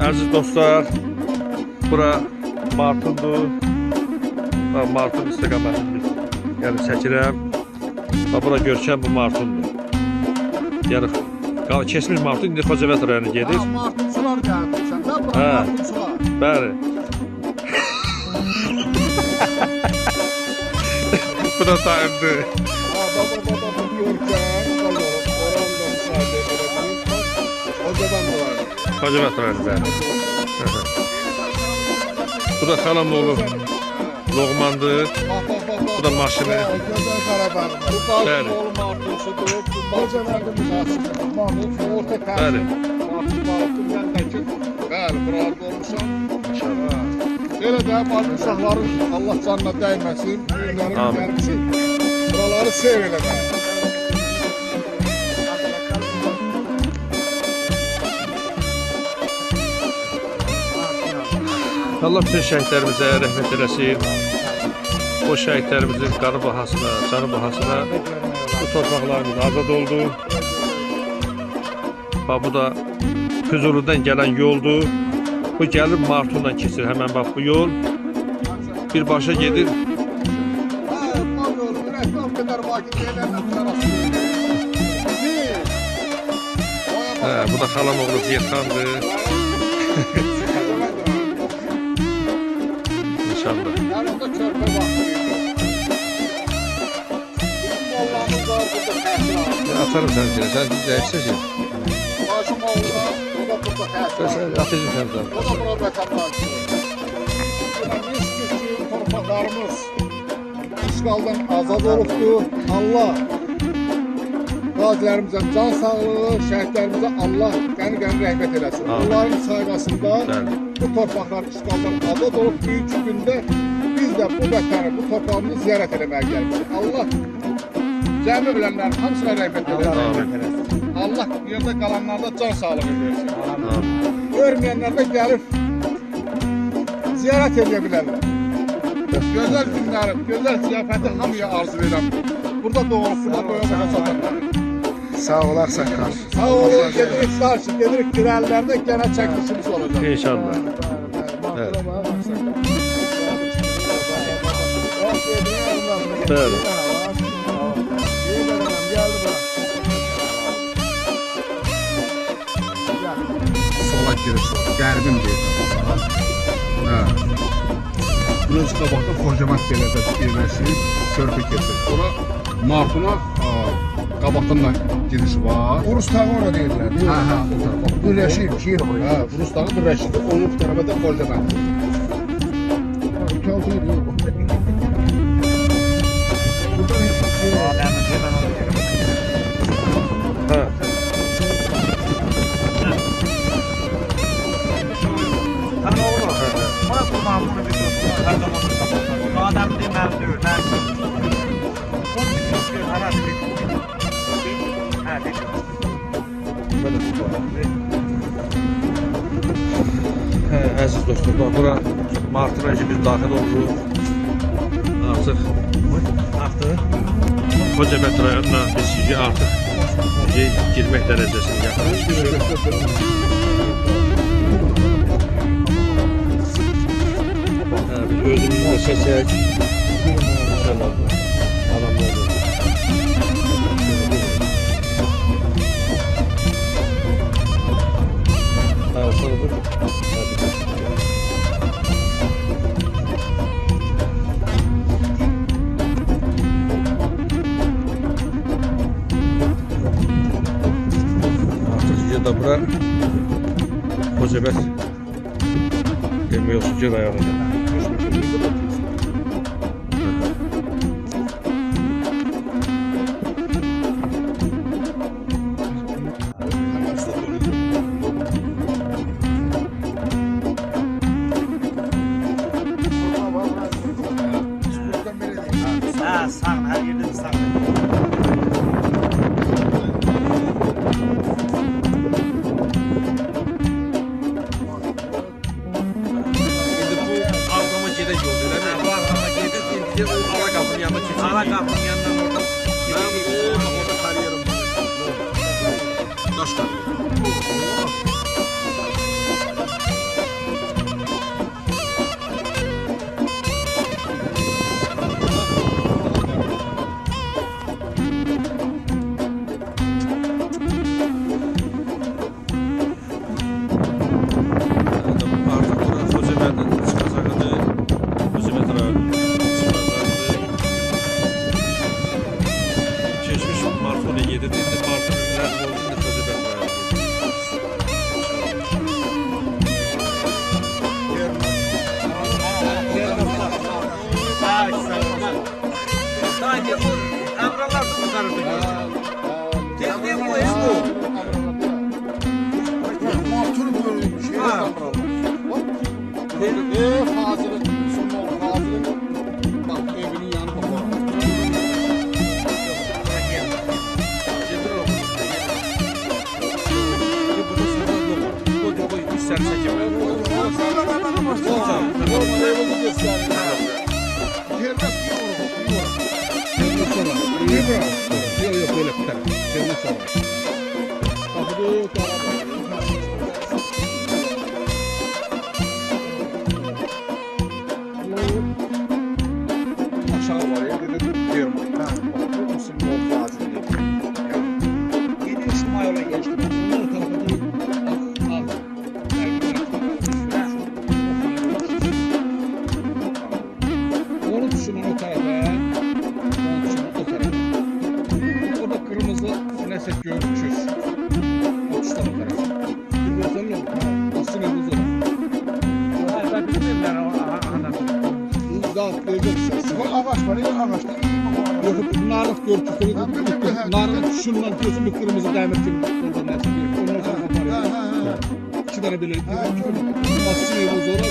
Əziz dostlar, bura Martundur. Martun istiqamətini yəni çəkirəm. Bura görkəm bu Martundur. Yəni keçmiş Martun indi Xocavənd rayonuna gedir. Martunçular gəlmişsən də, bu Martunçular. Bəli. Bu da sayıldı. Baba görkəm, oranda müşahidə edəbilirsiniz. Xocavənd olar. Xocavənd rayonu, bəli. Bu da xalamoğlu Loğmandır. Bu da maşını. Gözəl Qarabağ. Bu Qazımoğlu Martunçudur. Bu Xocavəndin müşahidəsidir. Orta təhsil. Martun məndəki. Bəli, burada olmuşam. Belə də bazı uşaqların Allah canına dəyməsin. Günlərin gəlmişi. Buraları sev eləmək. Allah bütün şəhidlərimizə rəhmət eləsin. O şəhidlərimizin qanı bahasına, canı bahasına bu torpaqlarımız azad oldu. Bu da Füzulidən gələn yoldur. Bu gəlir Martundan keçir. Həmən bax bu yol birbaşa gedir. Bu da xalamoğlu Ziyetxandır. İnşallah. Yanında körpə vaxtı. Bizim Allah'ımız var burada təhsil alır. Atarım sən ki, sən dəyişəcək. Başım oğulda, o da burada təhsil alır. Atacaq sən O da bura vətəndaşdır. Biz ki, torpaqlarımız işğaldan azad olubdur. Allah qazilərimizə can sağlığı, şəhidlərimizə Allah qəni-qəni rəhmət eləsin. Onların sayğasında bu torpaqlar işğaldan azad olub. Büyük gündə biz də bu vətəni, bu torpağımızı ziyarət eləməyə gəlmişik. Allah cəmi ölənlərin hamısına rəhmət eləsin. Allah yerdə qalanlarda can sağlığı versin. Görməyənlər də gəlib ziyarət edə bilərlər. Gözəl günləri, gözəl ziyafəti hamıya arzu edirəm. Burada doğulub, burada boya-boya satanlar. Sağ olarsan qarşı. Sağ olun, gedirik qarşı, gedirik girərlərdə gənə çəkilişimiz olacaq. İnşallah. Evet. Bəli. Sola giriş var. Qərbim deyir. Burası qabaqda Xocavənd beləcə yerləşir, körpü keçir. Ora Martuna qabaqdan da giriş var. Urus tağı ona deyirlər. Hə, Birləşir, şiir var. Urus tağı birləşir. Onun tərəfə də Xocavənd. Əziz dostlar, bax bura Martuna biz daxil olduq. Artıq Xocavənd rayonuna biz artıq girmək dərəcəsini yaxınlaşmışıq. Biz özümüzlə çəkək. İnşallah adamlar olur. Sonra dur. Da bura Xocavənd demək olsun ki rayonunda. Sağ, her yerde sağ. Ana kapının yanından orada. Orada kariyerim var. Daşlar. kurtarırdı gözü. Tekniği bu iş bu. Motor bölümü şey. Ha. Hazırlık, son hazırlık. Bak evinin yanı bak. Yok böyle bir tane. Sevmek sonra. Bak bu Aşağı var ya, dedim diyorum. Bu musun bu hazırlık? Bunlar tarafa doğru al. Onu düşünün o tarafa. Onu düşünün o tarafa. Orada kırmızı neyse görmüşüz. O üst tarafa. Bir gözlem yok. Aslında bu Ben bilmiyorum Dağıt vereceksin. Bu ağaç var ya, ağaçta. Yok narlık görüntüsü. Narlık şundan diyorsun bir kırmızı demir gibi. Oradan neyse bir. Ondan sonra kapar. İki tane böyle. Aslında bu zor.